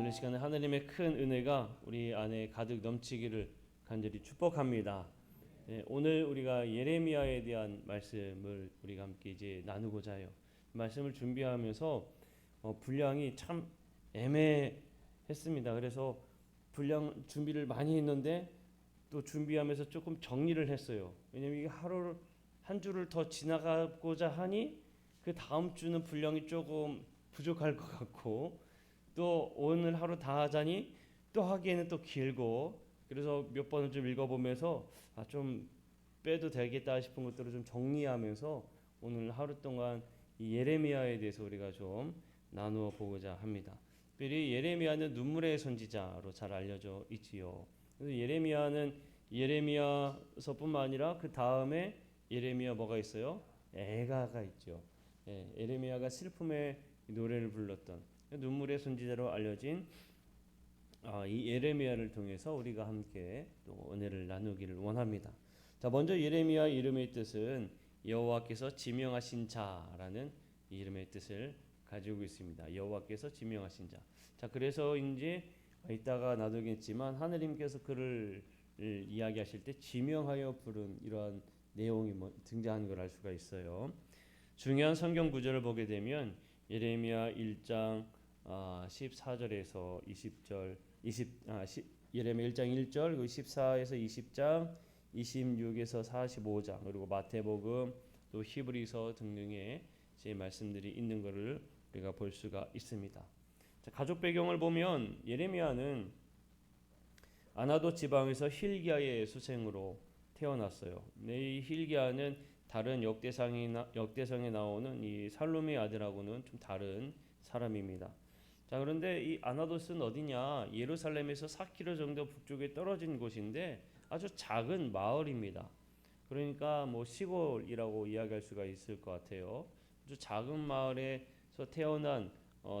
오늘 이 시간에 하나님의 큰 은혜가 우리 안에 가득 넘치기를 간절히 축복합니다. 오늘 우리가 예레미야에 대한 말씀을 우리가 함께 이제 나누고자 해요. 말씀을 준비하면서 분량이 참 애매했습니다. 그래서 분량 준비를 많이 했는데 또 준비하면서 조금 정리를 했어요. 왜냐면 이게 하루 한 주를 더 지나가고자 하니 그 다음 주는 분량이 조금 부족할 것 같고 또 오늘 하루 다 하자니 또 하기에는 또 길고 그래서 몇 번을 좀 읽어보면서 좀 빼도 되겠다 싶은 것들을 좀 정리하면서 오늘 하루 동안 이 예레미야에 대해서 우리가 좀 나누어 보고자 합니다. 특별히 예레미야는 눈물의 선지자로 잘 알려져 있지요. 그래서 예레미야는 예레미야서뿐만 아니라 그 다음에 예레미야 뭐가 있어요? 애가가 있죠. 예레미야가 슬픔의 노래를 불렀던 눈물의 선지자로 알려진 이 예레미야를 통해서 우리가 함께 또 은혜를 나누기를 원합니다. 자, 먼저 예레미야 이름의 뜻은 여호와께서 지명하신 자라는 이름의 뜻을 가지고 있습니다. 여호와께서 지명하신 자. 자, 그래서 이제 이따가 나누겠지만 하느님께서 그를 이야기하실 때 지명하여 부른 이러한 내용이 등장하는 걸 알 수가 있어요. 중요한 성경 구절을 보게 되면 예레미야 1장 14절에서 20절, 예레미야 1장 1절, 그리고 14에서 20장, 26에서 45장, 그리고 마태복음, 또 히브리서 등등의 제 말씀들이 있는 것을 우리가 볼 수가 있습니다. 자, 가족 배경을 보면 예레미야는 아나도 지방에서 힐기야의 수생으로 태어났어요. 이 힐기야는 다른 역대상에 나오는 이 살룸의 아들하고는 좀 다른 사람입니다. 자, 그런데 이 아나도스는 어디냐? 예루살렘에서 4km 정도 북쪽에 떨어진 곳인데 아주 작은 마을입니다. 그러니까 뭐 시골이라고 이야기할 수가 있을 것 같아요. 아주 작은 마을에서 태어난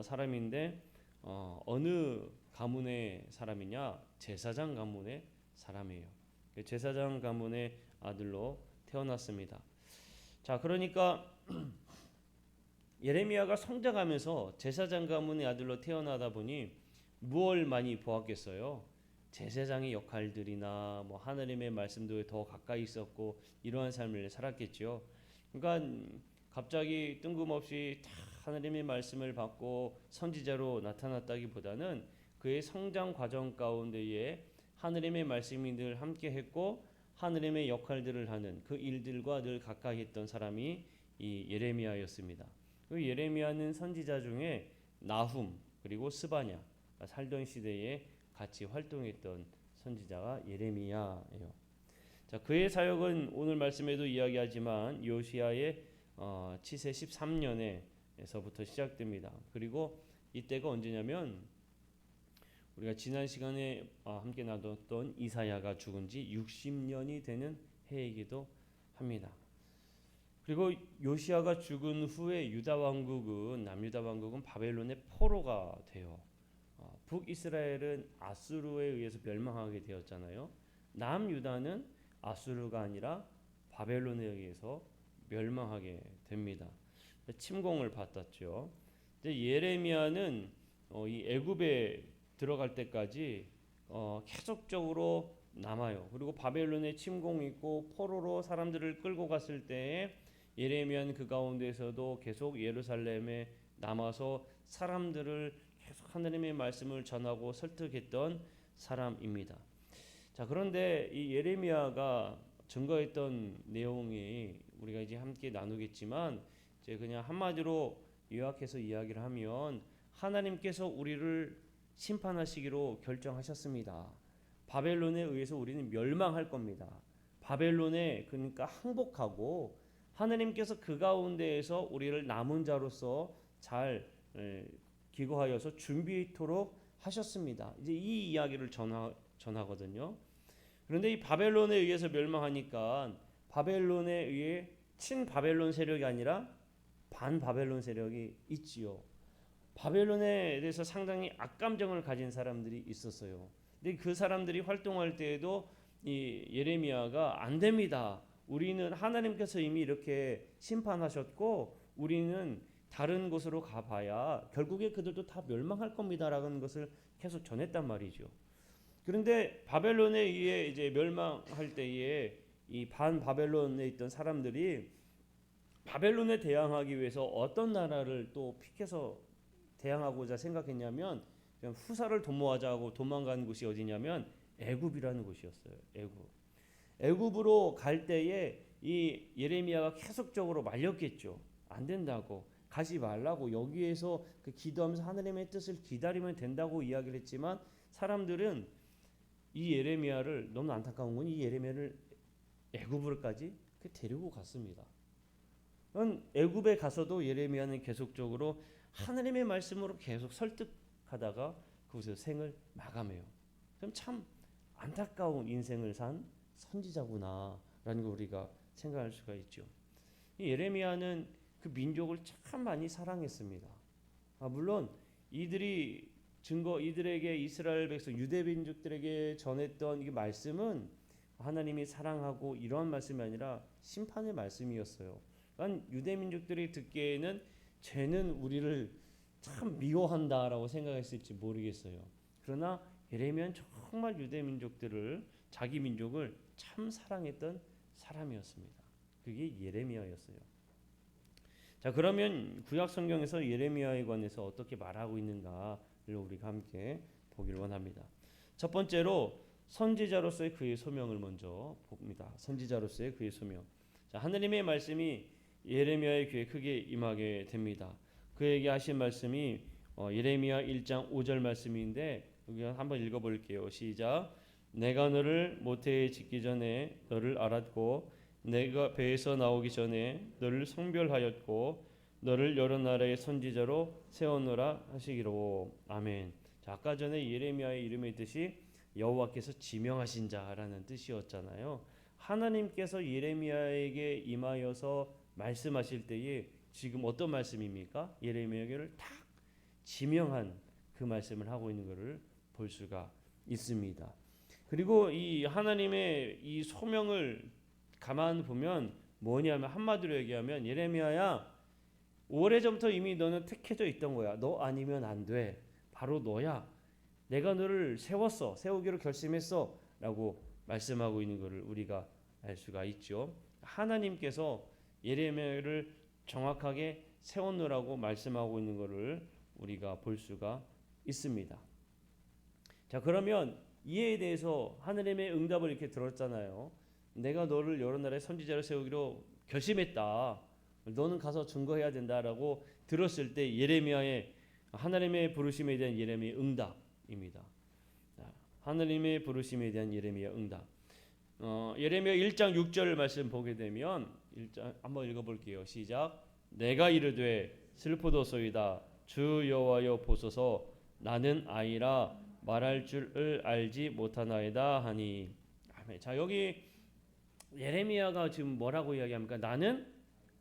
사람인데 어느 가문의 사람이냐? 제사장 가문의 사람이에요. 제사장 가문의 아들로 태어났습니다. 자, 그러니까 예레미야가 성장하면서 제사장 가문의 아들로 태어나다 보니 무엇을 많이 보았겠어요? 제사장의 역할들이나 뭐 하나님의 말씀도 더 가까이 있었고 이러한 삶을 살았겠죠. 그러니까 갑자기 뜬금없이 하나님의 말씀을 받고 선지자로 나타났다기보다는 그의 성장 과정 가운데에 하나님의 말씀이 늘 함께했고 하나님의 역할들을 하는 그 일들과 늘 가까이 했던 사람이 이 예레미야였습니다. 그 예레미야는 선지자 중에 나훔 그리고 스바냐 살던 시대에 같이 활동했던 선지자가 예레미야예요. 자, 그의 사역은 오늘 말씀에도 이야기하지만 요시야의 치세 13년에서부터 시작됩니다. 그리고 이때가 언제냐면 우리가 지난 시간에 함께 나눴던 이사야가 죽은 지 60년이 되는 해이기도 합니다. 그리고 요시야가 죽은 후에 남유다 왕국은 바벨론의 포로가 돼요. 북이스라엘은 아수르에 의해서 멸망하게 되었잖아요. 남유다는 아수르가 아니라 바벨론에 의해서 멸망하게 됩니다. 침공을 받았죠. 예레미야는 이 애굽에 들어갈 때까지 계속적으로 남아요. 그리고 바벨론의 침공이 있고 포로로 사람들을 끌고 갔을 때에 예레미야는 그 가운데서도 계속 예루살렘에 남아서 사람들을 계속 하나님의 말씀을 전하고 설득했던 사람입니다. 자, 그런데 이 예레미야가 증거했던 내용이 우리가 이제 함께 나누겠지만 이제 그냥 한마디로 요약해서 이야기를 하면 하나님께서 우리를 심판하시기로 결정하셨습니다. 바벨론에 의해서 우리는 멸망할 겁니다. 바벨론에 그러니까 항복하고 하나님께서 그 가운데에서 우리를 남은 자로서 잘 기거하여서 준비토록 하셨습니다. 이제 이 이야기를 전하거든요. 그런데 이 바벨론에 의해서 멸망하니까 바벨론에 의해 친바벨론 세력이 아니라 반바벨론 세력이 있지요. 바벨론에 대해서 상당히 악감정을 가진 사람들이 있었어요. 근데 그 사람들이 활동할 때에도 이 예레미야가 안 됩니다. 우리는 하나님께서 이미 이렇게 심판하셨고 우리는 다른 곳으로 가봐야 결국에 그들도 다 멸망할 겁니다라는 것을 계속 전했단 말이죠. 그런데 바벨론에 의해 이제 멸망할 때에 이 반 바벨론에 있던 사람들이 바벨론에 대항하기 위해서 어떤 나라를 또 픽해서 대항하고자 생각했냐면 후사를 도모하자 하고 도망간 곳이 어디냐면 애굽이라는 곳이었어요. 애굽으로 갈 때에 이 예레미야가 계속적으로 말렸겠죠. 안 된다고, 가지 말라고, 여기에서 그 기도하면서 하나님의 뜻을 기다리면 된다고 이야기를 했지만 사람들은 이 예레미야를, 너무 안타까운 건 이 예레미야를 애굽으로까지 데리고 갔습니다. 애굽에 가서도 예레미야는 계속적으로 하나님의 말씀으로 계속 설득하다가 그곳에서 생을 마감해요. 그럼 참 안타까운 인생을 산 선지자구나라는 걸 우리가 생각할 수가 있죠. 이 예레미야는 그 민족을 참 많이 사랑했습니다. 물론 이들에게 이스라엘 백성 유대 민족들에게 전했던 이 말씀은 하나님이 사랑하고 이러한 말씀이 아니라 심판의 말씀이었어요. 그러니까 유대 민족들이 듣기에는 쟤는 우리를 참 미워한다라고 생각했을지 모르겠어요. 그러나 예레미야는 정말 유대 민족들을, 자기 민족을 참 사랑했던 사람이었습니다. 그게 예레미야였어요. 자, 그러면 구약 성경에서 예레미야에 관해서 어떻게 말하고 있는가를 우리가 함께 보기를 원합니다. 첫 번째로 선지자로서의 그의 소명을 먼저 봅니다. 선지자로서의 그의 소명. 자, 하느님의 말씀이 예레미야의 귀에 크게 임하게 됩니다. 그에게 하신 말씀이 예레미야 1장 5절 말씀인데 여기 한번 읽어볼게요. 시작. 내가 너를 모태에 짓기 전에 너를 알았고 내가 배에서 나오기 전에 너를 성별하였고 너를 여러 나라의 선지자로 세워놓으라 하시기로. 아멘. 자, 아까 전에 예레미야의 이름의 뜻이 여호와께서 지명하신 자라는 뜻이었잖아요. 하나님께서 예레미야에게 임하여서 말씀하실 때에 지금 어떤 말씀입니까? 예레미야를 딱 지명한 그 말씀을 하고 있는 것을 볼 수가 있습니다. 그리고 이 하나님의 이 소명을 가만 보면 뭐냐면 한마디로 얘기하면 예레미야야, 오래전부터 이미 너는 택해져 있던 거야. 너 아니면 안 돼. 바로 너야. 내가 너를 세우기로 결심했어 라고 말씀하고 있는 것을 우리가 알 수가 있죠. 하나님께서 예레미야를 정확하게 세워놓으라고 말씀하고 있는 것을 우리가 볼 수가 있습니다. 자, 그러면 이에 대해서 하나님의 응답을 이렇게 들었잖아요. 내가 너를 여러 나라의 선지자로 세우기로 결심했다. 너는 가서 증거해야 된다라고 들었을 때 예레미야의 하나님의 부르심에 대한 예레미야의 응답입니다. 하나님의 부르심에 대한 예레미야 응답. 예레미야 1장 6절 말씀 보게 되면 1장 한번 읽어볼게요. 시작. 내가 이르되 슬프도소이다. 주 여호와여 보소서 나는 아이라 말할 줄을 알지 못하나이다 하니. 아멘. 자, 여기 예레미야가 지금 뭐라고 이야기합니까? 나는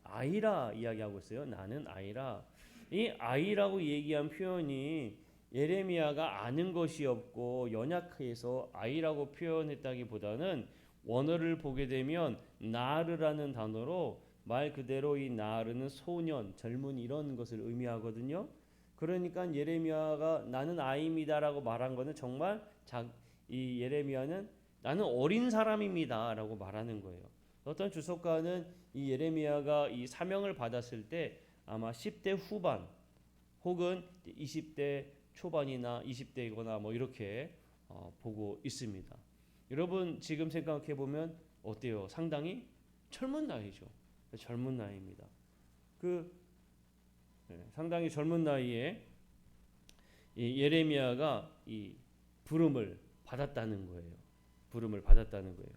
아이라 이야기하고 있어요. 나는 아이라. 이 아이라고 얘기한 표현이 예레미야가 아는 것이 없고 연약해서 아이라고 표현했다기보다는 원어를 보게 되면 나르라는 단어로 말 그대로 이 나르는 소년, 젊은 이런 것을 의미하거든요. 그러니까 예레미야가 나는 아이입니다라고 말한 것은 정말 이 예레미야는 나는 어린 사람입니다라고 말하는 거예요. 어떤 주석가는 이 예레미야가 이 사명을 받았을 때 아마 10대 후반 혹은 20대 초반이나 20대이거나 뭐 이렇게 보고 있습니다. 여러분 지금 생각해 보면 어때요? 상당히 젊은 나이죠. 젊은 나이입니다. 상당히 젊은 나이에 이 예레미야가 이 부름을 받았다는 거예요. 부름을 받았다는 거예요.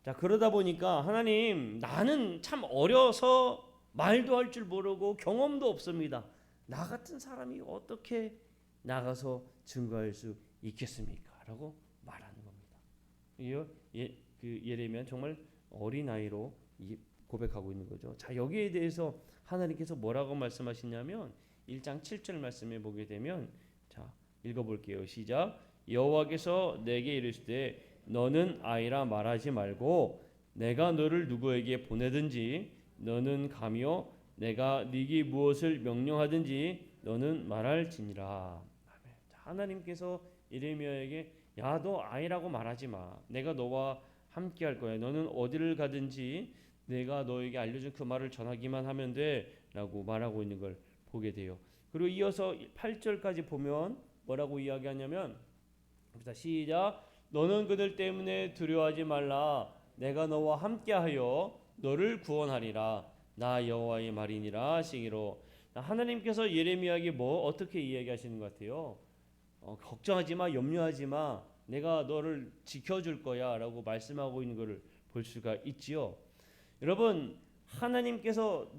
자, 그러다 보니까 하나님, 나는 참 어려서 말도 할 줄 모르고 경험도 없습니다. 나 같은 사람이 어떻게 나가서 증거할 수 있겠습니까? 라고 말하는 겁니다. 그 예레미야는 정말 어린 아이로 고백하고 있는 거죠. 자, 여기에 대해서 하나님께서 뭐라고 말씀하시냐면 1장 7절 말씀에 보게 되면, 자, 읽어볼게요. 시작. 여호와께서 내게 이르시되 너는 아이라 말하지 말고 내가 너를 누구에게 보내든지 너는 가며 내가 네게 무엇을 명령하든지 너는 말할지니라. 아멘. 하나님께서 예레미야에게 야, 너 아이라고 말하지 마. 내가 너와 함께 할 거야. 너는 어디를 가든지 내가 너에게 알려준 그 말을 전하기만 하면 돼 라고 말하고 있는 걸 보게 돼요. 그리고 이어서 8절까지 보면 뭐라고 이야기하냐면, 시작. 너는 그들 때문에 두려워하지 말라. 내가 너와 함께하여 너를 구원하리라. 나 여호와의 말이니라 하시기로. 하나님께서 예레미야에게 어떻게 이야기하시는 것 같아요? 걱정하지 마, 염려하지 마. 내가 너를 지켜줄 거야 라고 말씀하고 있는 것을 볼 수가 있지요. 여러분, 하나님께서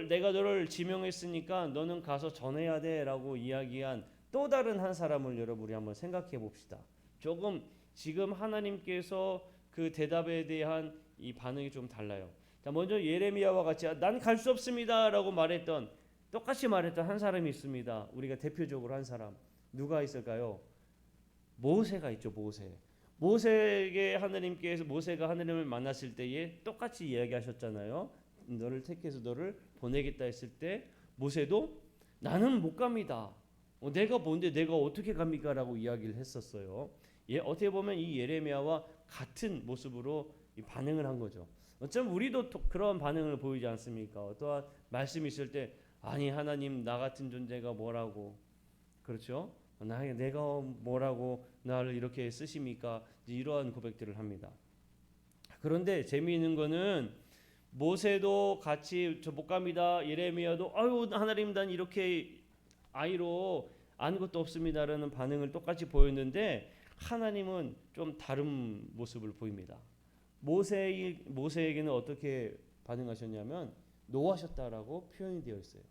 내가 너를 지명했으니까 너는 가서 전해야 돼 라고 이야기한 또 다른 한 사람을 여러분이 한번 생각해 봅시다. 조금 지금 하나님께서 그 대답에 대한 이 반응이 좀 달라요. 자, 먼저 예레미야와 같이 난 갈 수 없습니다 라고 똑같이 말했던 한 사람이 있습니다. 우리가 대표적으로 한 사람, 누가 있을까요? 모세가 있죠. 모세가 하나님을 만났을 때에 똑같이 이야기하셨잖아요. 너를 택해서 너를 보내겠다 했을 때 모세도 나는 못 갑니다. 내가 뭔데 내가 어떻게 갑니까? 라고 이야기를 했었어요. 어떻게 보면 이 예레미야와 같은 모습으로 반응을 한 거죠. 어쩌면 우리도 그런 반응을 보이지 않습니까? 어떠한 말씀이 있을 때 아니 하나님, 나 같은 존재가 뭐라고, 그렇죠? 내가 뭐라고 나를 이렇게 쓰십니까? 이러한 고백들을 합니다. 그런데 재미있는 거는 모세도 같이 저 못 갑니다. 예레미야도 아유 하나님, 난 이렇게 아이로 아무것도 없습니다라는 반응을 똑같이 보였는데 하나님은 좀 다른 모습을 보입니다. 모세에게는 어떻게 반응하셨냐면 노하셨다라고 표현이 되어 있어요.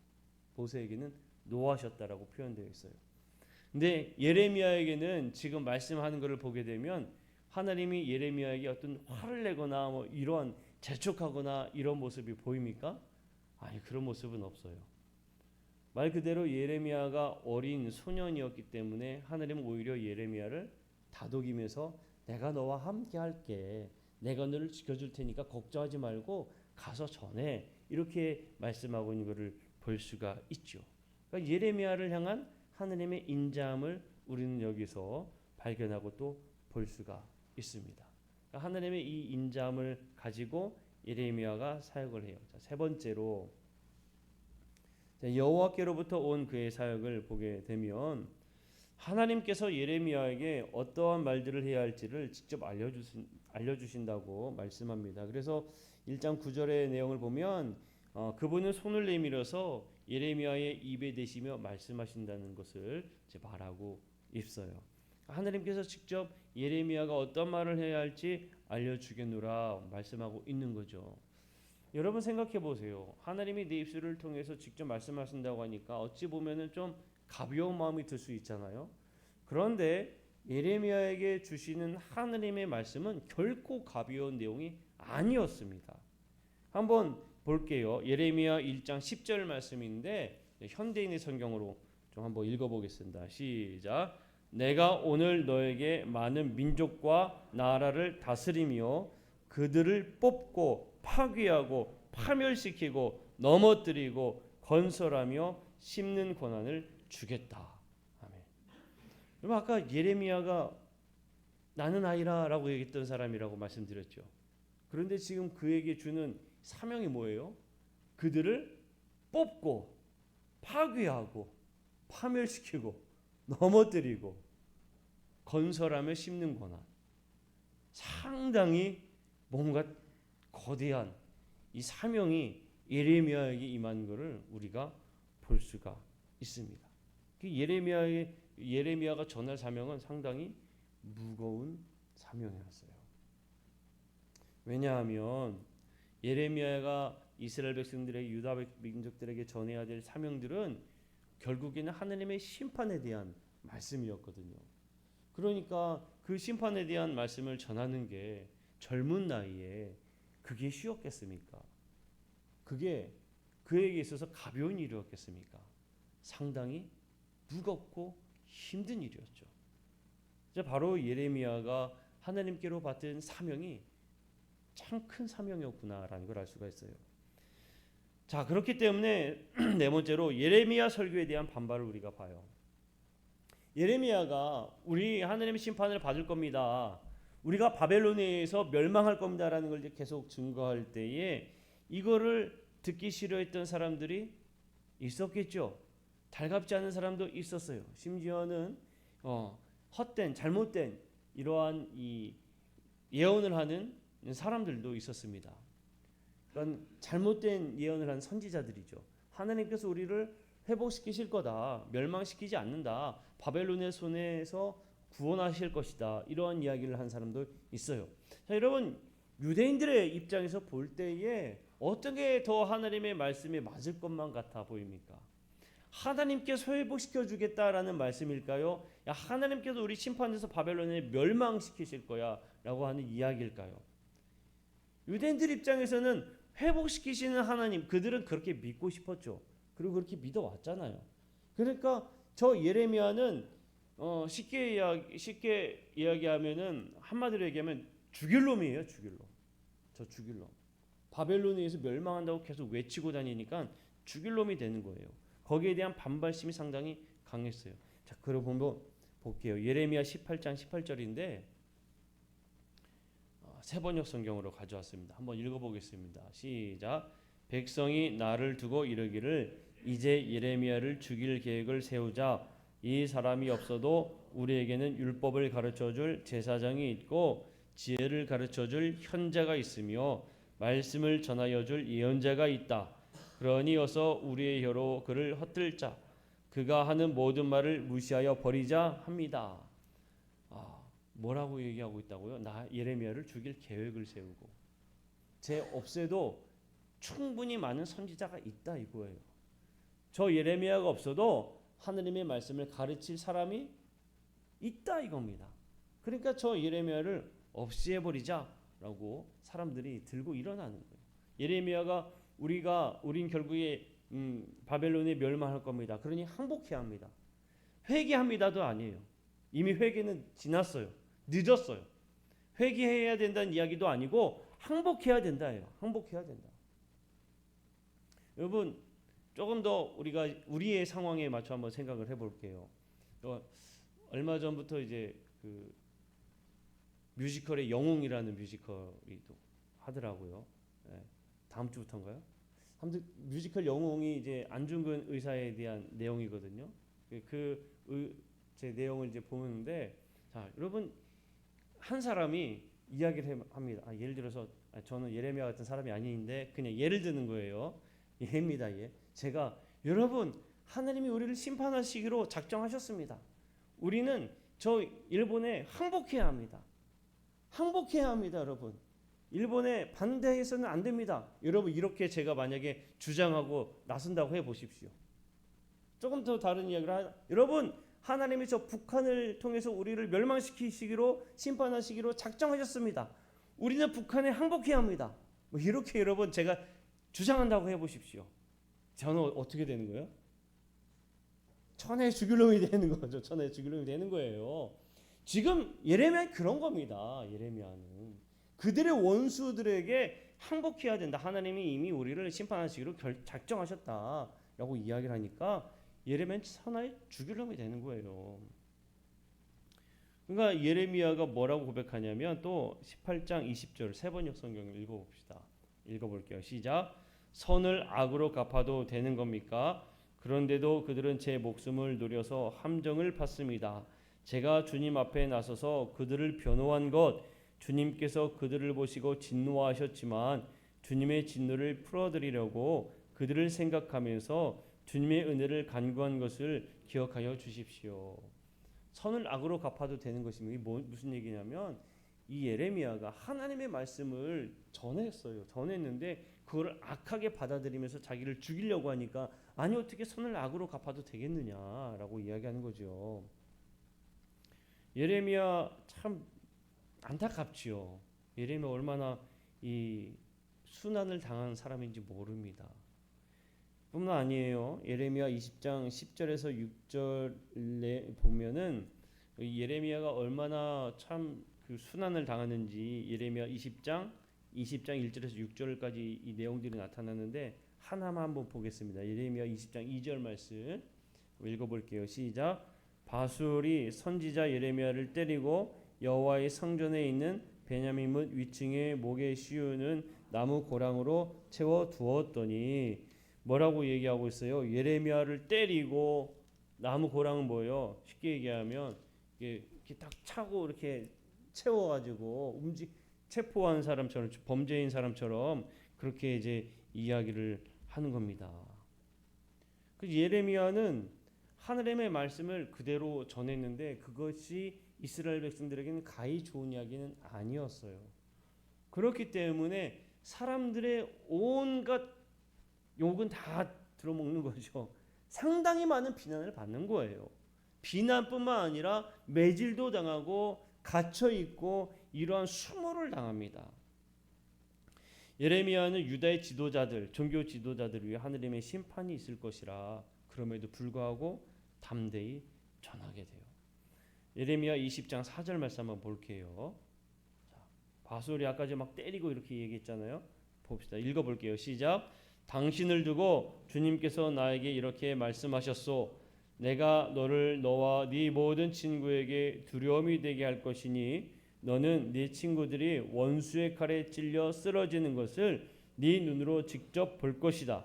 모세에게는 노하셨다라고 표현되어 있어요. 근데 예레미야에게는 지금 말씀하는 것을 보게 되면 하나님이 예레미야에게 어떤 화를 내거나 이러한 재촉하거나 이런 모습이 보입니까? 아니, 그런 모습은 없어요. 말 그대로 예레미야가 어린 소년이었기 때문에 하나님은 오히려 예레미야를 다독이면서 내가 너와 함께 할게. 내가 너를 지켜줄 테니까 걱정하지 말고 가서 전해. 이렇게 말씀하고 있는 것을 볼 수가 있죠. 그러니까 예레미야를 향한 하나님의 인자함을 우리는 여기서 발견하고 또 볼 수가 있습니다. 그러니까 하나님의 이 인자함을 가지고 예레미야가 사역을 해요. 자, 세 번째로 여호와께로부터 온 그의 사역을 보게 되면 하나님께서 예레미야에게 어떠한 말들을 해야 할지를 직접 알려주신다고 말씀합니다. 그래서 1장 9절의 내용을 보면 그분은 손을 내밀어서 예레미야의 입에 대시며 말씀하신다는 것을 말하고 있어요. 하나님께서 직접 예레미야가 어떤 말을 해야 할지 알려주겠노라 말씀하고 있는 거죠. 여러분 생각해 보세요. 하나님이 내 입술을 통해서 직접 말씀하신다고 하니까 어찌 보면은 좀 가벼운 마음이 들 수 있잖아요. 그런데 예레미야에게 주시는 하나님의 말씀은 결코 가벼운 내용이 아니었습니다. 한번 볼게요. 예레미야 1장 10절 말씀인데 현대인의 성경으로 좀 한번 읽어보겠습니다. 시작. 내가 오늘 너에게 많은 민족과 나라를 다스리며 그들을 뽑고 파괴하고 파멸시키고 넘어뜨리고 건설하며 심는 권한을 주겠다. 아멘. 여러분 아까 예레미야가 나는 아이라라고 얘기했던 사람이라고 말씀드렸죠. 그런데 지금 그에게 주는 사명이 뭐예요? 그들을 뽑고 파괴하고 파멸시키고 넘어뜨리고 건설하며 심는 권한. 상당히 뭔가 거대한 이 사명이 예레미야에게 임한 것을 우리가 볼 수가 있습니다. 예레미야가 전할 사명은 상당히 무거운 사명이었어요. 왜냐하면 예레미야가 이스라엘 백성들에게 유다 민족들에게 전해야 될 사명들은 결국에는 하나님의 심판에 대한 말씀이었거든요. 그러니까 그 심판에 대한 말씀을 전하는 게 젊은 나이에 그게 쉬웠겠습니까? 그게 그에게 있어서 가벼운 일이었겠습니까? 상당히 무겁고 힘든 일이었죠. 바로 예레미야가 하나님께로 받은 사명이 참 큰 사명이었구나라는 걸 알 수가 있어요. 자, 그렇기 때문에 네 번째로 예레미야 설교에 대한 반발을 우리가 봐요. 예레미야가 우리 하나님의 심판을 받을 겁니다. 우리가 바벨론에 의해서 멸망할 겁니다라는 걸 이제 계속 증거할 때에 이거를 듣기 싫어했던 사람들이 있었겠죠. 달갑지 않은 사람도 있었어요. 심지어는 헛된 잘못된 이러한 이 예언을 하는 사람들도 있었습니다. 그런 잘못된 예언을 한 선지자들이죠. 하나님께서 우리를 회복시키실 거다. 멸망시키지 않는다. 바벨론의 손에서 구원하실 것이다. 이러한 이야기를 한 사람도 있어요. 자, 여러분 유대인들의 입장에서 볼 때에 어떤 게 더 하나님의 말씀에 맞을 것만 같아 보입니까? 하나님께서 회복시켜 주겠다라는 말씀일까요? 야, 하나님께서 우리 심판해서 바벨론을 멸망시키실 거야 라고 하는 이야기일까요? 유대인들 입장에서는 회복시키시는 하나님, 그들은 그렇게 믿고 싶었죠. 그리고 그렇게 믿어왔잖아요. 그러니까 저 예레미야는 쉽게 이야기하면은 한마디로 얘기하면 죽일 놈이에요. 죽일 놈. 저 죽일 놈. 바벨론에 의해서 멸망한다고 계속 외치고 다니니까 죽일 놈이 되는 거예요. 거기에 대한 반발심이 상당히 강했어요. 자, 그럼 한번 볼게요. 예레미야 18장 18절인데 세번역 성경으로 가져왔습니다. 한번 읽어보겠습니다. 시작. 백성이 나를 두고 이르기를 이제 예레미야를 죽일 계획을 세우자. 이 사람이 없어도 우리에게는 율법을 가르쳐줄 제사장이 있고 지혜를 가르쳐줄 현자가 있으며 말씀을 전하여줄 예언자가 있다. 그러니 어서 우리의 혀로 그를 헛들자. 그가 하는 모든 말을 무시하여 버리자 합니다. 뭐라고 얘기하고 있다고요? 나 예레미야를 죽일 계획을 세우고 제 없애도 충분히 많은 선지자가 있다 이거예요. 저 예레미야가 없어도 하느님의 말씀을 가르칠 사람이 있다 이겁니다. 그러니까 저 예레미야를 없애버리자라고 사람들이 들고 일어나는 거예요. 예레미야가 우린 결국에 바벨론에 멸망할 겁니다. 그러니 항복해야 합니다. 회개합니다도 아니에요. 이미 회개는 지났어요. 늦었어요. 회개해야 된다는 이야기도 아니고 항복해야 된다예요. 항복해야 된다. 여러분 조금 더 우리가 우리의 상황에 맞춰 한번 생각을 해볼게요. 얼마 전부터 이제 그 뮤지컬의 영웅이라는 뮤지컬이 또 하더라고요. 다음 주부터인가요? 아무튼 뮤지컬 영웅이 이제 안중근 의사에 대한 내용이거든요. 제 내용을 이제 보는데, 자 여러분 한 사람이 이야기를 합니다. 예를 들어서 저는 예레미야 같은 사람이 아닌데 그냥 예를 드는 거예요. 예입니다. 제가 여러분 하나님이 우리를 심판하시기로 작정하셨습니다. 우리는 저 일본에 항복해야 합니다. 항복해야 합니다, 여러분. 일본에 반대해서는 안 됩니다. 여러분 이렇게 제가 만약에 주장하고 나선다고 해 보십시오. 조금 더 다른 이야기를 여러분 하나님이 저 북한을 통해서 우리를 멸망시키시기로 심판하시기로 작정하셨습니다. 우리는 북한에 항복해야 합니다. 뭐 이렇게 여러분 제가 주장한다고 해보십시오. 저는 어떻게 되는 거예요? 천하의 죽일 놈이 되는 거죠. 천하의 죽일 놈이 되는 거예요. 지금 예레미야는 그런 겁니다. 예레미야는 그들의 원수들에게 항복해야 된다. 하나님이 이미 우리를 심판하시기로 작정하셨다라고 이야기를 하니까 예레미야는 천하의 죽일 놈이 되는 거예요. 그러니까 예레미야가 뭐라고 고백하냐면 또 18장 20절 세번역 성경을 읽어봅시다. 읽어볼게요. 시작. 선을 악으로 갚아도 되는 겁니까? 그런데도 그들은 제 목숨을 노려서 함정을 받습니다. 제가 주님 앞에 나서서 그들을 변호한 것, 주님께서 그들을 보시고 진노하셨지만 주님의 진노를 풀어드리려고 그들을 생각하면서 주님의 은혜를 간구한 것을 기억하여 주십시오. 선을 악으로 갚아도 되는 것입니다. 이게 무슨 얘기냐면 이 예레미야가 하나님의 말씀을 전했어요. 전했는데 그걸 악하게 받아들이면서 자기를 죽이려고 하니까 아니 어떻게 선을 악으로 갚아도 되겠느냐라고 이야기하는 거죠. 예레미야 참 안타깝지요. 예레미야 얼마나 이 순환을 당한 사람인지 모릅니다. 뿐만 아니에요. 예레미야 20장 10절에서 6절에 보면은 예레미야가 얼마나 참 그 순환을 당하는지 예레미야 20장 1절에서 6절까지 이 내용들이 나타나는데 하나만 한번 보겠습니다. 예레미야 20장 2절 말씀 읽어볼게요. 시작. 바술이 선지자 예레미야를 때리고 여호와의 성전에 있는 베냐민 문 위층의 목에 씌우는 나무 고랑으로 채워 두었더니 뭐라고 얘기하고 있어요? 예레미야를 때리고 나무 고랑은 뭐예요? 쉽게 얘기하면 이렇게 딱 차고 이렇게 채워가지고 체포한 사람처럼 범죄인 사람처럼 그렇게 이제 이야기를 하는 겁니다. 그 예레미야는 하나님의 말씀을 그대로 전했는데 그것이 이스라엘 백성들에게는 가히 좋은 이야기는 아니었어요. 그렇기 때문에 사람들의 온갖 욕은 다 들어먹는 거죠. 상당히 많은 비난을 받는 거예요. 비난뿐만 아니라 매질도 당하고 갇혀 있고 이러한 수모를 당합니다. 예레미야는 유다의 지도자들, 종교 지도자들 위해 하느님의 심판이 있을 것이라 그럼에도 불구하고 담대히 전하게 돼요. 예레미야 20장 4절 말씀 한번 볼게요. 자, 바솔이 아까 막 때리고 이렇게 얘기했잖아요. 봅시다. 읽어볼게요. 시작. 당신을 두고 주님께서 나에게 이렇게 말씀하셨소. 내가 너를 너와 네 모든 친구에게 두려움이 되게 할 것이니 너는 네 친구들이 원수의 칼에 찔려 쓰러지는 것을 네 눈으로 직접 볼 것이다.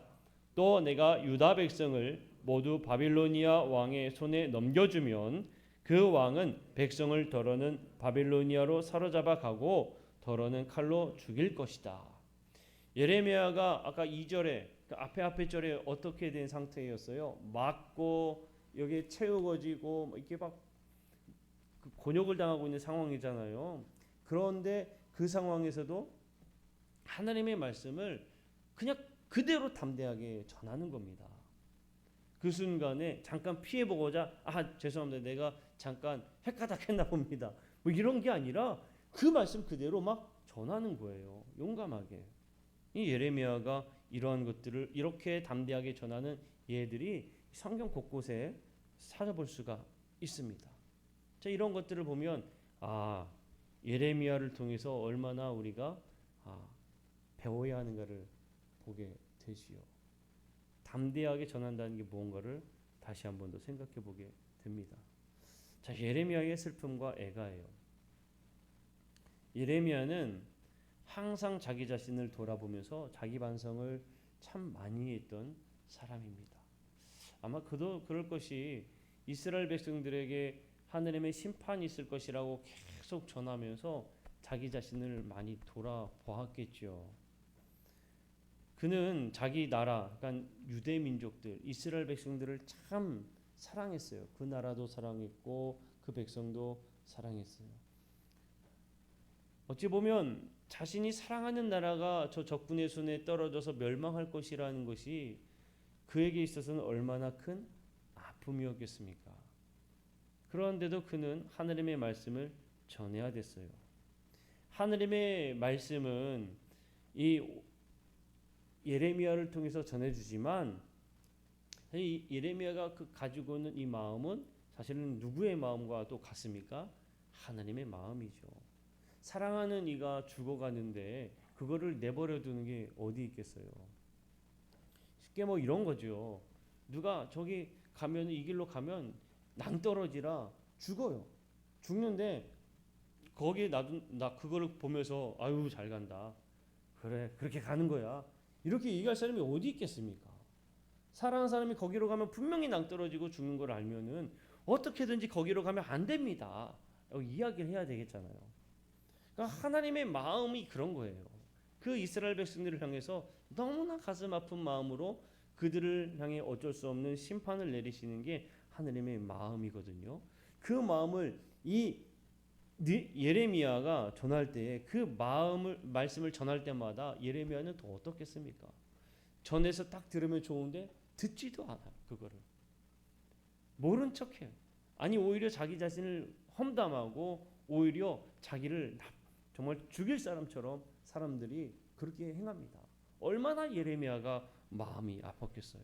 또 내가 유다 백성을 모두 바빌로니아 왕의 손에 넘겨주면 그 왕은 백성을 더러는 바빌로니아로 사로잡아 가고 더러는 칼로 죽일 것이다. 예레미야가 아까 2절에 앞에 절에 어떻게 된 상태였어요? 맞고 여기에 채우거지고 이렇게 막 곤욕을 당하고 있는 상황이잖아요. 그런데 그 상황에서도 하나님의 말씀을 그냥 그대로 담대하게 전하는 겁니다. 그 순간에 잠깐 피해보고자 죄송합니다. 내가 잠깐 헷가닥했나 봅니다. 뭐 이런 게 아니라 그 말씀 그대로 막 전하는 거예요. 용감하게. 이 예레미야가 이러한 것들을 이렇게 담대하게 전하는 예들이 성경 곳곳에 찾아볼 수가 있습니다. 자, 이런 것들을 보면 예레미야를 통해서 얼마나 우리가 배워야 하는가를 보게 되지요. 담대하게 전한다는 게 무언가를 다시 한 번 더 생각해 보게 됩니다. 자, 예레미야의 슬픔과 애가예요. 예레미야는 항상 자기 자신을 돌아보면서 자기 반성을 참 많이 했던 사람입니다. 아마 그도 그럴 것이 이스라엘 백성들에게 하느님의 심판이 있을 것이라고 계속 전하면서 자기 자신을 많이 돌아보았겠죠. 그는 자기 나라, 그러니까 유대 민족들, 이스라엘 백성들을 참 사랑했어요. 그 나라도 사랑했고 그 백성도 사랑했어요. 어찌 보면 자신이 사랑하는 나라가 저 적군의 손에 떨어져서 멸망할 것이라는 것이 그에게 있어서는 얼마나 큰 아픔이었겠습니까? 그런데도 그는 하느님의 말씀을 전해야 됐어요. 하느님의 말씀은 이 예레미야를 통해서 전해주지만 이 예레미야가 가지고 있는 이 마음은 사실은 누구의 마음과 또 같습니까? 하나님의 마음이죠. 사랑하는 이가 죽어가는데 그거를 내버려 두는 게 어디 있겠어요? 쉽게 뭐 이런 거죠. 누가 저기 가면 이 길로 가면 낭떠러지라 죽어요. 죽는데 거기에 나 그거를 보면서 아유 잘 간다. 그래 그렇게 가는 거야. 이렇게 얘기할 사람이 어디 있겠습니까? 사랑하는 사람이 거기로 가면 분명히 낭떠러지고 죽는 걸 알면은 어떻게든지 거기로 가면 안 됩니다. 이야기를 해야 되겠잖아요. 그러니까 하나님의 마음이 그런 거예요. 그 이스라엘 백성들을 향해서 너무나 가슴 아픈 마음으로 그들을 향해 어쩔 수 없는 심판을 내리시는 게 하나님의 마음이거든요. 그 마음을 이 예레미야가 전할 때에 그 말씀을 전할 때마다 예레미야는 더 어떻겠습니까? 전해서 딱 들으면 좋은데 듣지도 않아요. 그거를 모른 척해요. 아니 오히려 자기 자신을 험담하고 오히려 자기를 정말 죽일 사람처럼 사람들이 그렇게 행합니다. 얼마나 예레미야가 마음이 아팠겠어요.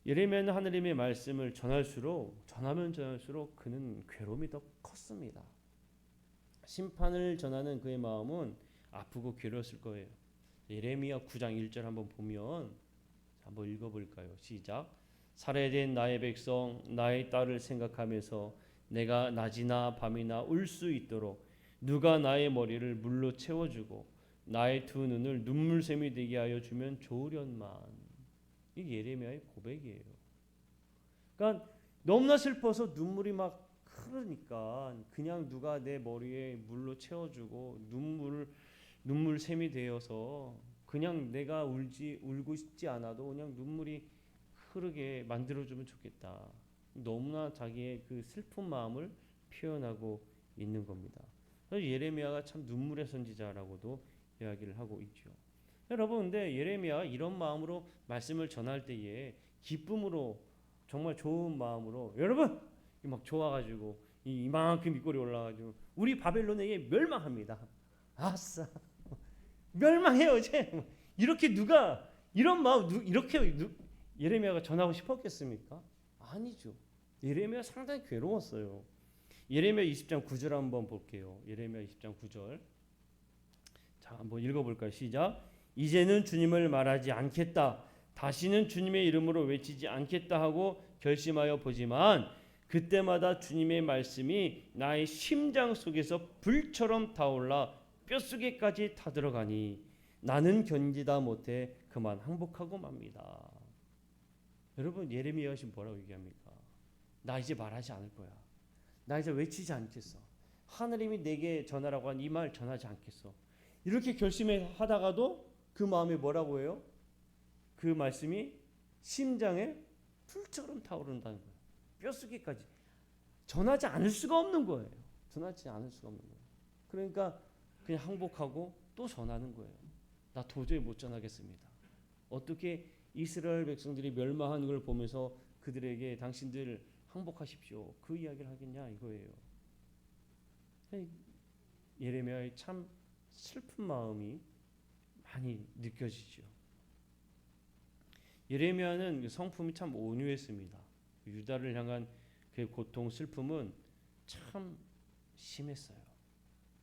예레미야는 하느님의 말씀을 전하면 전할수록 그는 괴로움이 더 컸습니다. 심판을 전하는 그의 마음은 아프고 괴로웠을 거예요. 예레미야 9장 1절 한번 보면 한번 읽어볼까요? 시작. 살해된 나의 백성 나의 딸을 생각하면서 내가 낮이나 밤이나 울 수 있도록 누가 나의 머리를 물로 채워주고 나의 두 눈을 눈물샘이 되게 하여 주면 좋으련만. 이게 예레미야의 고백이에요. 그러니까 너무나 슬퍼서 눈물이 막 흐르니까 그냥 누가 내 머리에 물로 채워주고 눈물샘이 되어서 그냥 내가 울고 싶지 않아도 그냥 눈물이 흐르게 만들어주면 좋겠다. 너무나 자기의 그 슬픈 마음을 표현하고 있는 겁니다. 그래서 예레미야가 참 눈물의 선지자라고도 이야기를 하고 있죠. 여러분, 근데 예레미야가 이런 마음으로 말씀을 전할 때에 기쁨으로 정말 좋은 마음으로 여러분 막 좋아가지고 이만큼 입꼬리 올라가지고 우리 바벨론에게 멸망합니다. 아싸. 멸망해요 이제. 이렇게 누가 이런 마음 이렇게 예레미야가 전하고 싶었겠습니까? 아니죠. 예레미야 상당히 괴로웠어요. 예레미야 20장 9절 한번 볼게요. 예레미야 20장 9절. 자, 한번 읽어볼까요? 시작. 이제는 주님을 말하지 않겠다. 다시는 주님의 이름으로 외치지 않겠다 하고 결심하여 보지만 그때마다 주님의 말씀이 나의 심장 속에서 불처럼 타올라 뼛속에까지 타들어가니 나는 견디다 못해 그만 항복하고 맙니다. 여러분 예레미야가 지금 뭐라고 얘기합니까? 나 이제 말하지 않을 거야. 나 이제 외치지 않겠어. 하느님이 내게 전하라고 한 이 말 전하지 않겠어. 이렇게 결심하다가도 그 마음이 뭐라고 해요? 그 말씀이 심장에 불처럼 타오른다는 거예요. 뼛속에까지 전하지 않을 수가 없는 거예요. 전하지 않을 수가 없는 거예요. 그러니까 그냥 항복하고 또 전하는 거예요. 나 도저히 못 전하겠습니다. 어떻게 이스라엘 백성들이 멸망하는 걸 보면서 그들에게 당신들 항복하십시오. 그 이야기를 하겠냐 이거예요. 예레미야의 참 슬픈 마음이 많이 느껴지죠. 예레미야는 성품이 참 온유했습니다. 유다를 향한 그 고통, 슬픔은 참 심했어요.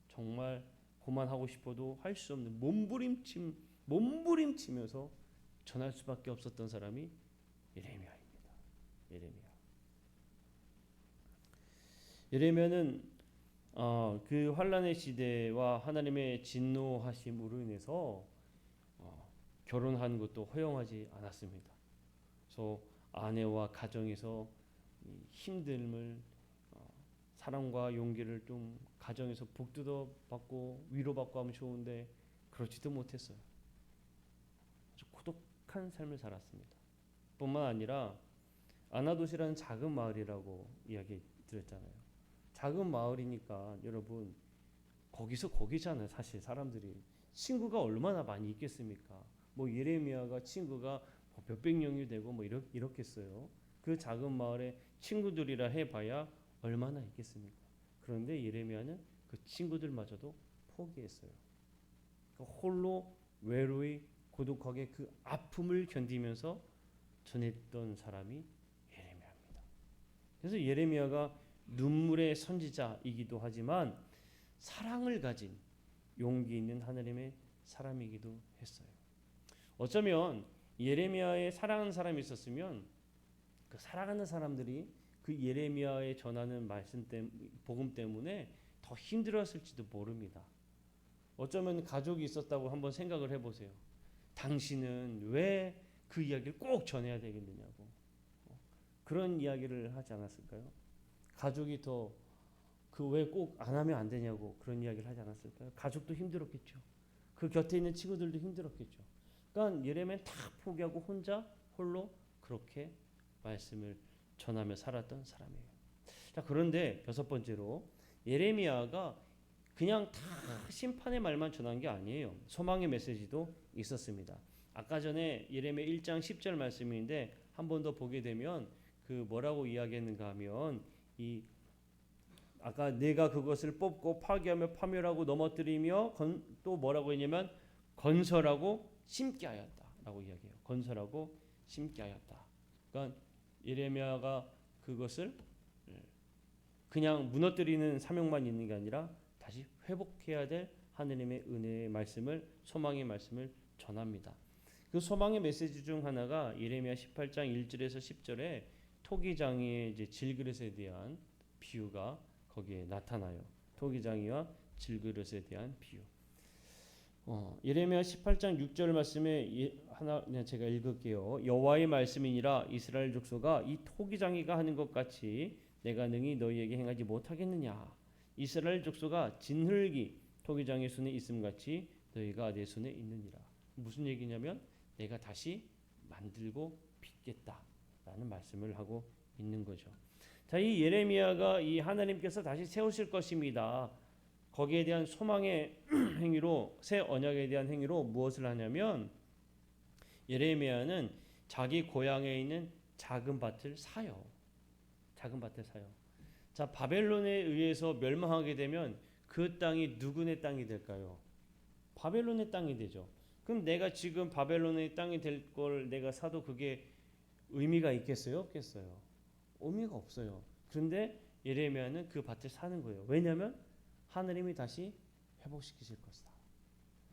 정말 고만하고 싶어도 할 수 없는 몸부림치면서 전할 수밖에 없었던 사람이 예레미야입니다. 예레미야는 그 환란의 시대와 하나님의 진노하심으로 인해서 결혼하는 것도 허용하지 않았습니다. 그래서 아내와 가정에서 힘듦을 사랑과 용기를 좀 가정에서 북돋아 받고 위로받고 하면 좋은데 그렇지도 못했어요. 아주 고독한 삶을 살았습니다. 뿐만 아니라 아나돗이라는 작은 마을이라고 이야기 드렸잖아요. 작은 마을이니까 여러분 거기잖아요. 사실 사람들이 친구가 얼마나 많이 있겠습니까? 뭐 예레미야가 친구가 몇백 명이 되고 뭐 이렇겠어요. 그 작은 마을에 친구들이라 해봐야 얼마나 있겠습니까? 그런데 예레미야는 그 친구들마저도 포기했어요. 홀로 외로이 고독하게 그 아픔을 견디면서 전했던 사람이 예레미야입니다. 그래서 예레미야가 눈물의 선지자이기도 하지만 사랑을 가진 용기 있는 하나님의 사람이기도 했어요. 어쩌면 예레미야에 사랑하는 사람이 있었으면 그 사랑하는 사람들이 그 예레미야에 전하는 복음 때문에 더 힘들었을지도 모릅니다. 어쩌면 가족이 있었다고 한번 생각을 해보세요. 당신은 왜 그 이야기를 꼭 전해야 되겠느냐고 그런 이야기를 하지 않았을까요? 가족이 더 그 왜 꼭 안 하면 안 되냐고 그런 이야기를 하지 않았을까요? 가족도 힘들었겠죠. 그 곁에 있는 친구들도 힘들었겠죠. 그러니까 예레미야는 다 포기하고 홀로 그렇게 말씀을 전하며 살았던 사람이에요. 자, 그런데 여섯 번째로 예레미야가 그냥 다 심판의 말만 전한 게 아니에요. 소망의 메시지도 있었습니다. 아까 전에 예레미야 1장 10절 말씀인데 한 번 더 보게 되면 그 뭐라고 이야기했는가 하면 아까 내가 그것을 뽑고 파괴하며 파멸하고 넘어뜨리며 또 뭐라고 했냐면 건설하고 심게 하였다라고 이야기해요. 건설하고 심게 하였다. 그러니까 예레미야가 그것을 그냥 무너뜨리는 사명만 있는 게 아니라 다시 회복해야 될 하느님의 은혜의 말씀을 소망의 말씀을 전합니다. 그 소망의 메시지 중 하나가 예레미야 18장 1절에서 10절에 토기장이의 이제 질그릇에 대한 비유가 거기에 나타나요. 토기장이와 질그릇에 대한 비유. 예레미야 18장 6절 말씀에 하나 그냥 제가 읽을게요. 여호와의 말씀이니라 이스라엘 족속아 이 토기장이가 하는 것 같이 내가 능히 너희에게 행하지 못하겠느냐. 이스라엘 족속아 진흙이 토기장의 손에 있음 같이 너희가 내 손에 있느니라. 무슨 얘기냐면 내가 다시 만들고 빚겠다라는 말씀을 하고 있는 거죠. 자, 이 예레미야가 이 하나님께서 다시 세우실 것입니다. 거기에 대한 소망의 행위로 새 언약에 대한 행위로 무엇을 하냐면 예레미야는 자기 고향에 있는 작은 밭을 사요. 작은 밭을 사요. 자, 바벨론에 의해서 멸망하게 되면 그 땅이 누구네 땅이 될까요? 바벨론의 땅이 되죠. 그럼 내가 지금 바벨론의 땅이 될 걸 내가 사도 그게 의미가 있겠어요? 없겠어요? 의미가 없어요. 그런데 예레미야는 그 밭을 사는 거예요. 왜냐하면 하나님이 다시 회복시키실 것이다.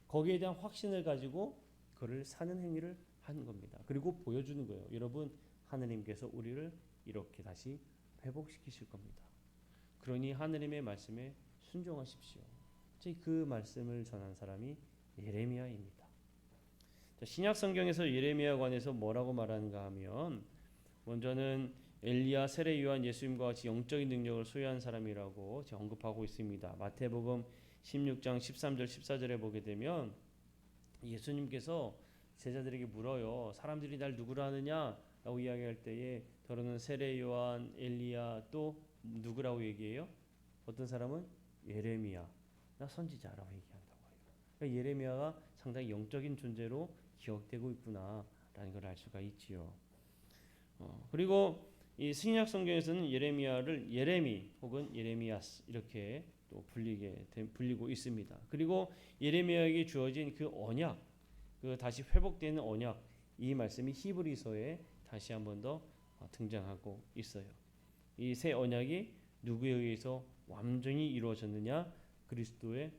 거기에 대한 확신을 가지고 그를 사는 행위를 하는 겁니다. 그리고 보여주는 거예요. 여러분, 하나님께서 우리를 이렇게 다시 회복시키실 겁니다. 그러니 하나님의 말씀에 순종하십시오. 그 말씀을 전한 사람이 예레미야입니다. 신약 성경에서 예레미야에 관해서 뭐라고 말하는가 하면 먼저는 엘리야, 세례 요한, 예수님과 같이 영적인 능력을 소유한 사람이라고 언급하고 있습니다. 마태복음 16장 13절 14절에 보게 되면 예수님께서 제자들에게 물어요. 사람들이 날 누구라 하느냐라고 이야기할 때에 더러는 세례 요한, 엘리야 또 누구라고 얘기해요? 어떤 사람은 예레미야, 나 선지자라고 얘기한다고 해요. 그러니까 예레미야가 상당히 영적인 존재로 기억되고 있구나라는 걸 알 수가 있지요. 그리고 이 신약 성경에서는 예레미야를 예레미 혹은 예레미야스 이렇게 또 불리고 있습니다. 그리고 예레미야에게 주어진 그 언약, 그 다시 회복되는 언약, 이 말씀이 히브리서에 다시 한 번 더 등장하고 있어요. 이 새 언약이 누구에 의해서 완전히 이루어졌느냐? 그리스도의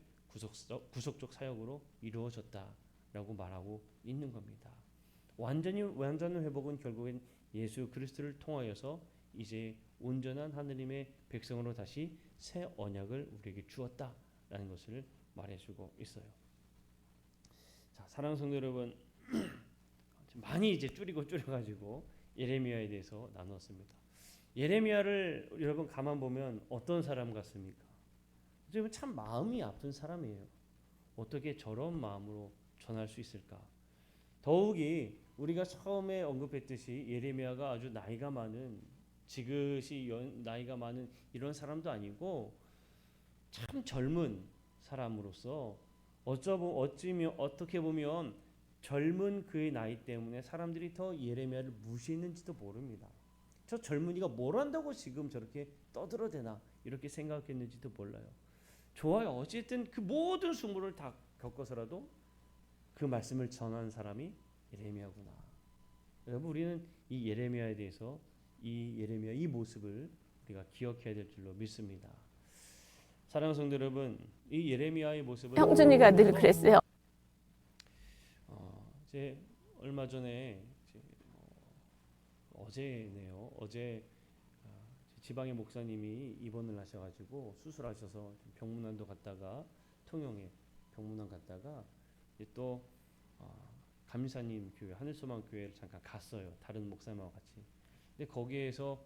구속적 사역으로 이루어졌다라고 말하고 있는 겁니다. 완전한 회복은 결국엔 예수 그리스도를 통하여서 이제 온전한 하느님의 백성으로 다시 새 언약을 우리에게 주었다라는 것을 말해주고 있어요. 자, 사랑하는 성도 여러분, 많이 이제 줄여가지고 예레미야에 대해서 나눴습니다. 예레미야를 여러분 가만 보면 어떤 사람 같습니까? 지금 참 마음이 아픈 사람이에요. 어떻게 저런 마음으로 전할 수 있을까? 더욱이 우리가 처음에 언급했듯이 예레미야가 아주 나이가 많은 지긋이 나이가 많은 이런 사람도 아니고 참 젊은 사람으로서 어떻게 보면 젊은 그의 나이 때문에 사람들이 더 예레미야를 무시했는지도 모릅니다. 저 젊은이가 뭘 한다고 지금 저렇게 떠들어대나 이렇게 생각했는지도 몰라요. 좋아요. 어쨌든 그 모든 수모를 다 겪어서라도 그 말씀을 전한 사람이 예레미야구나. 여러분, 우리는 이 예레미야에 대해서 예레미야 이 모습을 우리가 기억해야 될 줄로 믿습니다. 사랑하는 성도 여러분, 이 예레미야의 모습을 형준이가 늘 그랬어요. 이제 얼마 전에 어제 지방의 목사님이 입원을 하셔가지고 수술하셔서 병문안도 갔다가 통영에 병문안 갔다가 또 감리사님 교회 하늘소망 교회를 잠깐 갔어요. 다른 목사님하고 같이. 근데 거기에서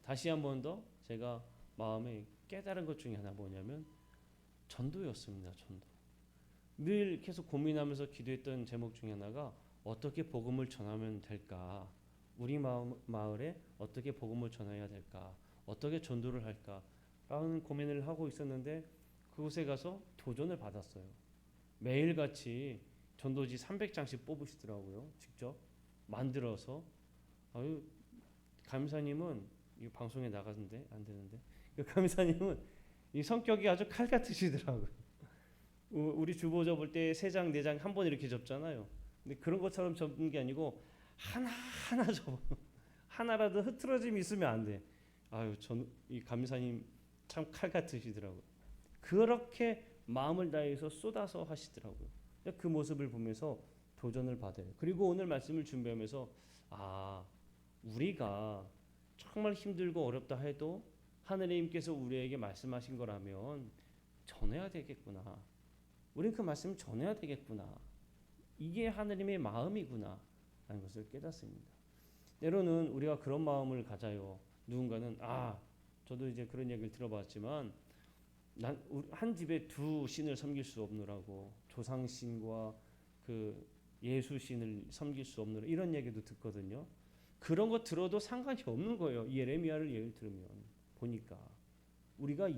다시 한 번 더 제가 마음에 깨달은 것 중에 하나 뭐냐면 전도였습니다. 전도. 늘 계속 고민하면서 기도했던 제목 중에 하나가 어떻게 복음을 전하면 될까? 우리 마을에 어떻게 복음을 전해야 될까? 어떻게 전도를 할까? 라는 고민을 하고 있었는데 그곳에 가서 도전을 받았어요. 매일같이 전도지 300장씩 뽑으시더라고요. 직접 만들어서. 감사님은 이 방송에 나가는데 안 되는데. 감사님은 이 성격이 아주 칼 같으시더라고요. 우리 주보 접을 때 3장, 4장 한 번 이렇게 접잖아요. 근데 그런 것처럼 접는 게 아니고 하나하나 접어. 하나라도 흐트러짐이 있으면 안 돼. 이 감사님 참 칼 같으시더라고요. 그렇게 마음을 다해서 쏟아서 하시더라고요. 그 모습을 보면서 도전을 받아요. 그리고 오늘 말씀을 준비하면서 우리가 정말 힘들고 어렵다 해도 하느님께서 우리에게 말씀하신 거라면 전해야 되겠구나. 우리는 그 말씀을 전해야 되겠구나. 이게 하느님의 마음이구나 라는 것을 깨닫습니다. 때로는 우리가 그런 마음을 가져요. 누군가는 저도 이제 그런 얘기를 들어봤지만 한 집에 두 신을 섬길 수 없느라고, 조상신과 그 예수신을 섬길 수 없느라, 이런 얘기도 듣거든요. 그런 거 들어도 상관이 없는 거예요. 예레미야를 예를 들면 보니까 우리가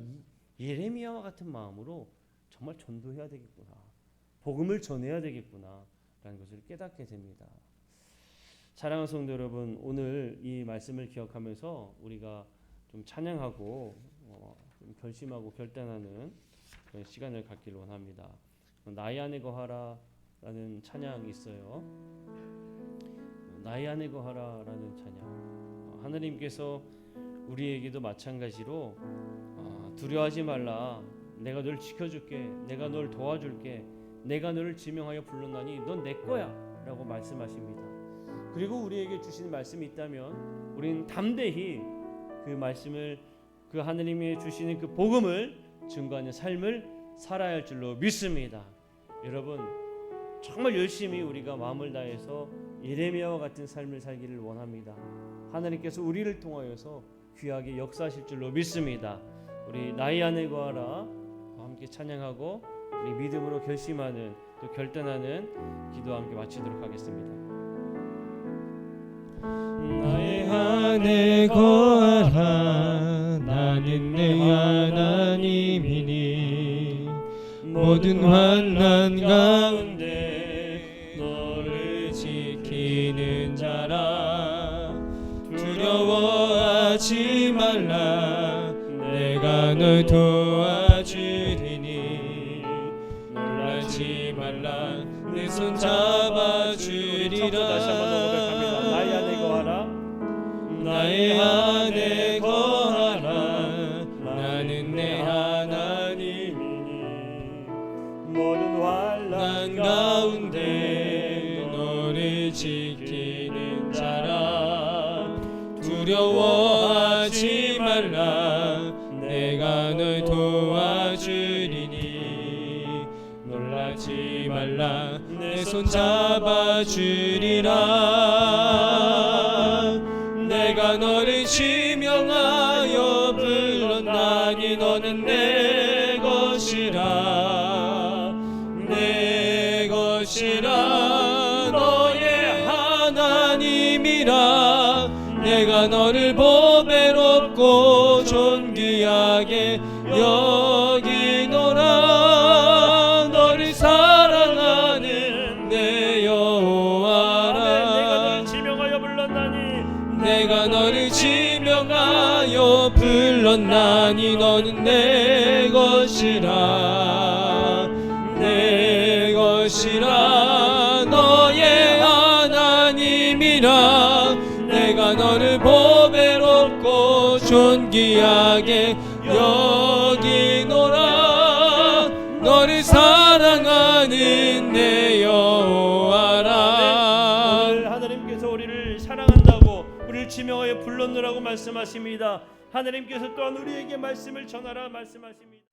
예레미야와 같은 마음으로 정말 전도해야 되겠구나, 복음을 전해야 되겠구나 라는 것을 깨닫게 됩니다. 사랑하는 성도 여러분, 오늘 이 말씀을 기억하면서 우리가 좀 찬양하고 좀 결심하고 결단하는 그런 시간을 갖기를 원합니다. 나의 안에 거하라 라는 찬양이 있어요. 나의 안에 거하라 라는 찬양. 하나님께서 우리에게도 마찬가지로 두려워하지 말라, 내가 널 지켜줄게, 내가 널 도와줄게, 내가 너를 지명하여 불렀나니 넌 내 거야 라고 말씀하십니다. 그리고 우리에게 주신 말씀이 있다면 우리는 담대히 그 말씀을, 그 하느님이 주시는 그 복음을 증거하는 삶을 살아야 할 줄로 믿습니다. 여러분, 정말 열심히 우리가 마음을 다해서 예레미야와 같은 삶을 살기를 원합니다. 하나님께서 우리를 통하여서 귀하게 역사하실 줄로 믿습니다. 우리 나의 안에 거하라 함께 찬양하고 우리 믿음으로 결심하는, 또 결단하는 기도와 함께 마치도록 하겠습니다. 나의 안에 거하라, 나는 내 하나님이니 모든 환난 가운데 너를 지키는 자라. 두려워하지 말라, 내가 널 도와주리니 놀라지 말라, 내 손 잡아주리라. 다시 한번 더 고백합니다. 나의 안에 거하라, 나의 안에 거하라, 나는 내 하나님이니 모든 환난 가운데 너를 지키는 자라. 두려워하지 말라, 내가 널 도와주리니 놀라지 말라, 내 손 잡아주리라. 내가 너를 지명하여 불렀나니 너는 내 것이라, 내 것이라. 너의 하나님이라. 내가 너를 보배롭고 존귀하게 여기노라. 너를 사랑하는 내 여호와라. 내가 너를 지명하여 불렀나니 너는 내 것이라, 내 것이라. 너의 하나님이라. 내가 너를 보배롭고 존귀하게 여기노라. 너를 사랑하는 내 여호와라. 오늘 하나님께서 우리를 사랑한다고 우리를 지명하여 불렀노라고 말씀하십니다. 하나님께서 또한 우리에게 말씀을 전하라 말씀하십니다.